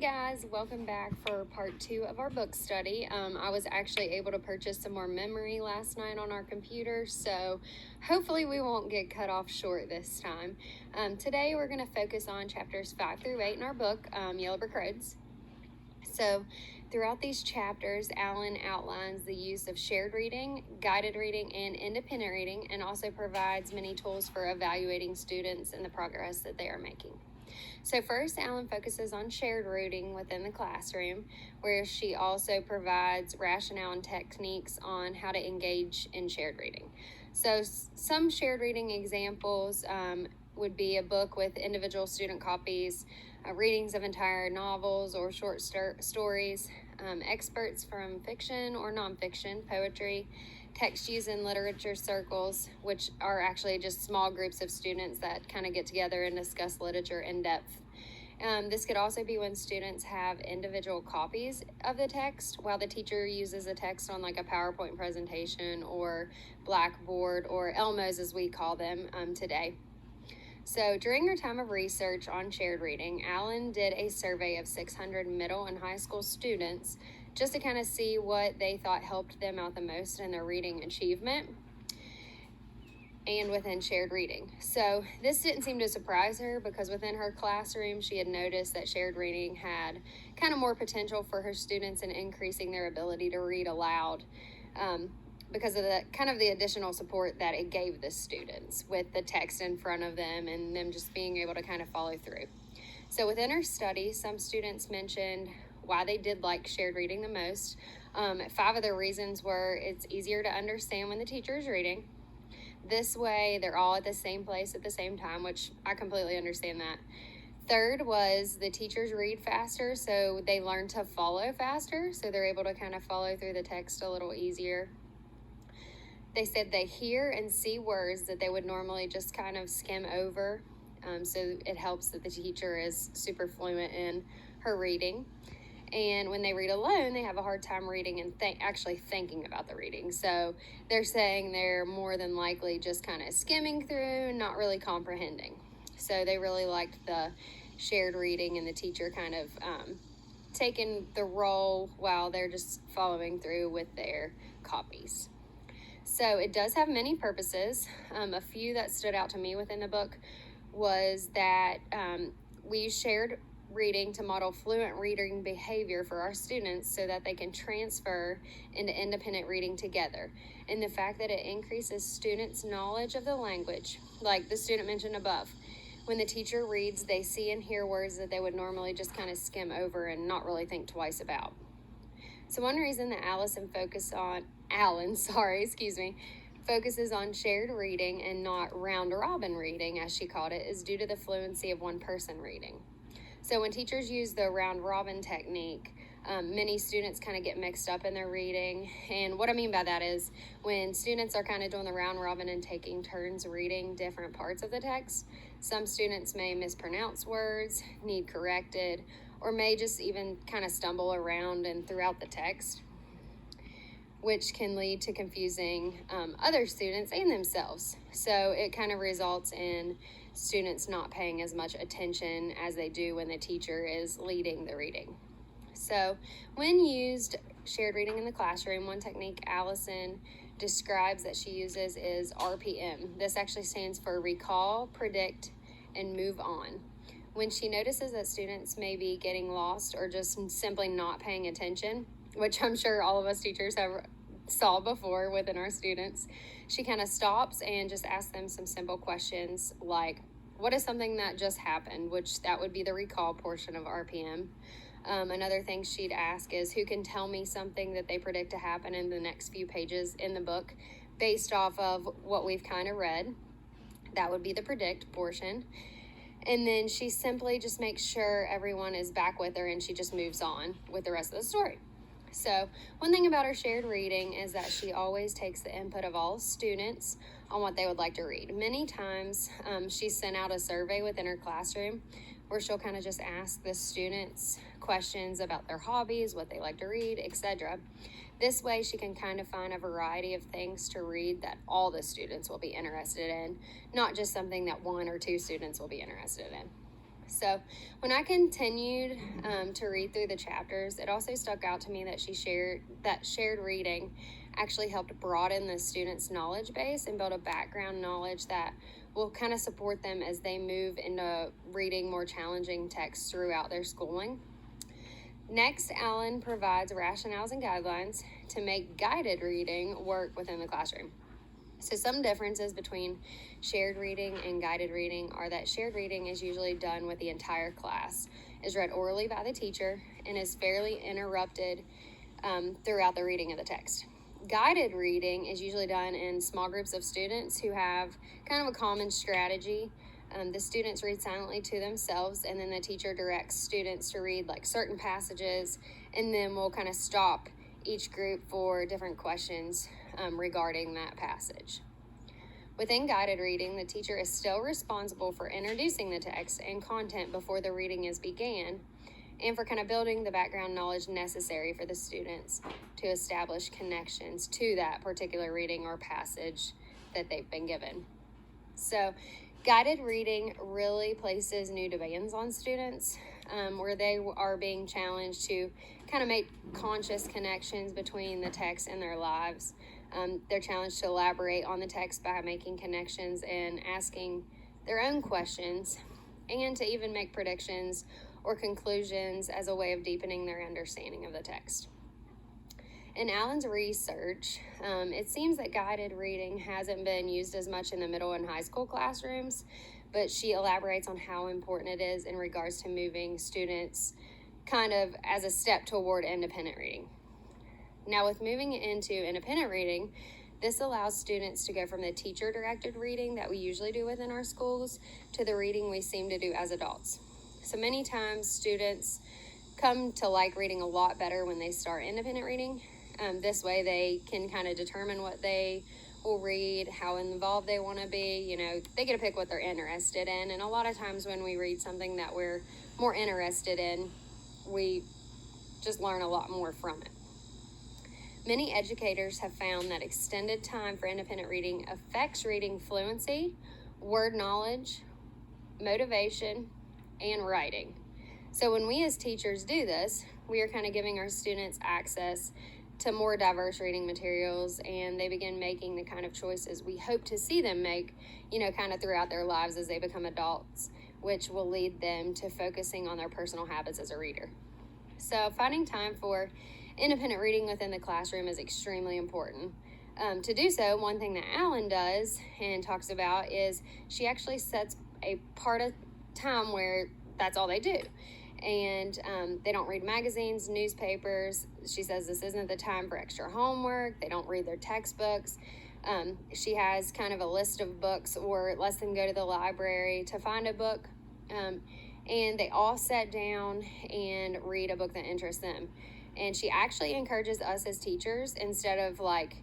guys, welcome back for part 2 of our book study. I was actually able to purchase some more memory last night on our computer, so hopefully we won't get cut off short this time. Today we're going to focus on chapters 5 through 8 in our book, Yellow Brick Roads. So throughout these chapters, Alan outlines the use of shared reading, guided reading, and independent reading, and also provides many tools for evaluating students and the progress that they are making. So first, Alan focuses on shared reading within the classroom, where she also provides rationale and techniques on how to engage in shared reading. So some shared reading examples would be a book with individual student copies, readings of entire novels or short stories, experts from fiction or nonfiction, poetry, text used in literature circles, which are actually just small groups of students that kind of get together and discuss literature in depth. This could also be when students have individual copies of the text, while the teacher uses the text on like a PowerPoint presentation or Blackboard, or Elmos as we call them today. So during her time of research on shared reading, Alan did a survey of 600 middle and high school students just to kind of see what they thought helped them out the most in their reading achievement and within shared reading. So this didn't seem to surprise her, because within her classroom she had noticed that shared reading had kind of more potential for her students in increasing their ability to read aloud, because of the additional support that it gave the students with the text in front of them and them just being able to kind of follow through. So within her study, some students mentioned why they did like shared reading the most. 5 of the reasons were: it's easier to understand when the teacher is reading. This way, they're all at the same place at the same time, which I completely understand that. Third was the teachers read faster, so they learn to follow faster, so they're able to kind of follow through the text a little easier. They said they hear and see words that they would normally just kind of skim over, so it helps that the teacher is super fluent in her reading. And when they read alone, they have a hard time reading and actually thinking about the reading. So they're saying they're more than likely just kind of skimming through, not really comprehending. So they really liked the shared reading and the teacher kind of taking the role while they're just following through with their copies. So it does have many purposes. A few that stood out to me within the book was that we use shared reading to model fluent reading behavior for our students so that they can transfer into independent reading together. And the fact that it increases students' knowledge of the language, like the student mentioned above. When the teacher reads, they see and hear words that they would normally just kind of skim over and not really think twice about. So one reason that Allison focuses on shared reading and not round-robin reading, as she called it, is due to the fluency of one person reading. So when teachers use the round-robin technique, many students kind of get mixed up in their reading. And what I mean by that is when students are kind of doing the round-robin and taking turns reading different parts of the text, some students may mispronounce words, need corrected, or may just even kind of stumble around and throughout the text, which can lead to confusing other students and themselves. So it kind of results in students not paying as much attention as they do when the teacher is leading the reading. So when used shared reading in the classroom, one technique Allison describes that she uses is RPM. This actually stands for recall, predict, and move on. When she notices that students may be getting lost or just simply not paying attention, which I'm sure all of us teachers have saw before within our students, she kind of stops and just asks them some simple questions like, what is something that just happened, which that would be the recall portion of RPM. Another thing she'd ask is, who can tell me something that they predict to happen in the next few pages in the book based off of what we've kind of read. That would be the predict portion. And then she simply just makes sure everyone is back with her and she just moves on with the rest of the story. So one thing about her shared reading is that she always takes the input of all students on what they would like to read. Many times she sent out a survey within her classroom where she'll kind of just ask the students questions about their hobbies, what they like to read, etc. This way she can kind of find a variety of things to read that all the students will be interested in, not just something that 1 or 2 students will be interested in. So when I continued to read through the chapters, it also stuck out to me that shared reading actually helped broaden the students' knowledge base and build a background knowledge that will kind of support them as they move into reading more challenging texts throughout their schooling. Next, Allen provides rationales and guidelines to make guided reading work within the classroom. So some differences between shared reading and guided reading are that shared reading is usually done with the entire class, is read orally by the teacher, and is fairly interrupted throughout the reading of the text. Guided reading is usually done in small groups of students who have kind of a common strategy. The students read silently to themselves, and then the teacher directs students to read like certain passages, and then we'll kind of stop each group for different questions regarding that passage. Within guided reading, the teacher is still responsible for introducing the text and content before the reading is began, and for kind of building the background knowledge necessary for the students to establish connections to that particular reading or passage that they've been given. So guided reading really places new demands on students, where they are being challenged to kind of make conscious connections between the text and their lives. They're challenged to elaborate on the text by making connections and asking their own questions, and to even make predictions or conclusions as a way of deepening their understanding of the text. In Allen's research, it seems that guided reading hasn't been used as much in the middle and high school classrooms, but she elaborates on how important it is in regards to moving students kind of as a step toward independent reading. Now, with moving into independent reading, this allows students to go from the teacher-directed reading that we usually do within our schools to the reading we seem to do as adults. So many times students come to like reading a lot better when they start independent reading. This way they can kind of determine what they will read, how involved they want to be. They get to pick what they're interested in. And a lot of times when we read something that we're more interested in, we just learn a lot more from it. Many educators have found that extended time for independent reading affects reading fluency, word knowledge, motivation, and writing. So when we as teachers do this, we are kind of giving our students access to more diverse reading materials, and they begin making the kind of choices we hope to see them make, kind of throughout their lives as they become adults, which will lead them to focusing on their personal habits as a reader. So finding time for independent reading within the classroom is extremely important. To do so, one thing that Allen does and talks about is she actually sets a part of time where that's all they do. And they don't read magazines, newspapers. She says this isn't the time for extra homework. They don't read their textbooks. She has kind of a list of books, or lets them go to the library to find a book. And they all sit down and read a book that interests them. And she actually encourages us as teachers, instead of like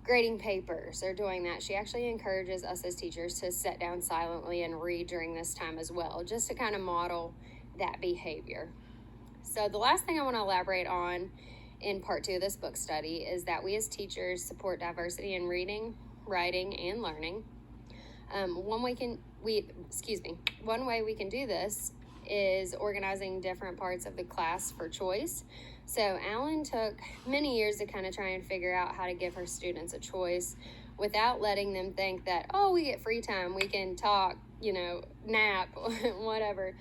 grading papers or doing that, she actually encourages us as teachers to sit down silently and read during this time as well, just to kind of model that behavior. So the last thing I want to elaborate on in part 2 of this book study is that we as teachers support diversity in reading, writing, and learning. One way we can do this is organizing different parts of the class for choice. So Allen took many years to kind of try and figure out how to give her students a choice without letting them think that, we get free time, we can talk, nap, whatever.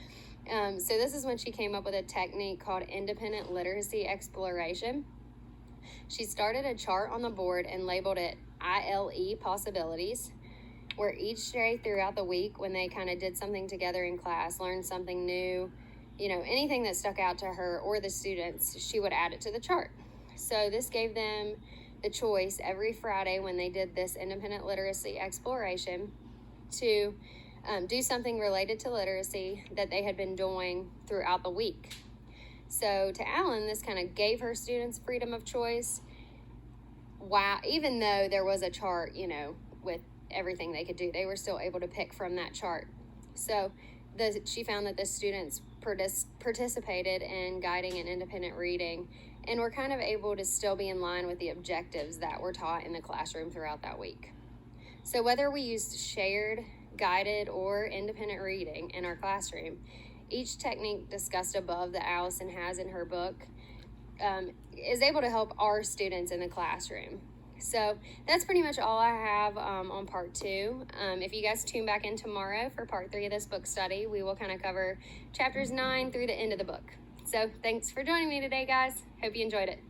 So this is when she came up with a technique called independent literacy exploration. She started a chart on the board and labeled it ILE possibilities, where each day throughout the week, when they kind of did something together in class, learned something new, anything that stuck out to her or the students, she would add it to the chart. So this gave them the choice every Friday when they did this independent literacy exploration to do something related to literacy that they had been doing throughout the week. So to Allen, this kind of gave her students freedom of choice. Even though there was a chart, with everything they could do, they were still able to pick from that chart. So she found that the students participated in guiding and independent reading, and were kind of able to still be in line with the objectives that were taught in the classroom throughout that week. So whether we used shared, guided, or independent reading in our classroom, each technique discussed above that Allison has in her book is able to help our students in the classroom. So that's pretty much all I have on part 2. If you guys tune back in tomorrow for part 3 of this book study, we will kind of cover chapters 9 through the end of the book. So thanks for joining me today, guys. Hope you enjoyed it.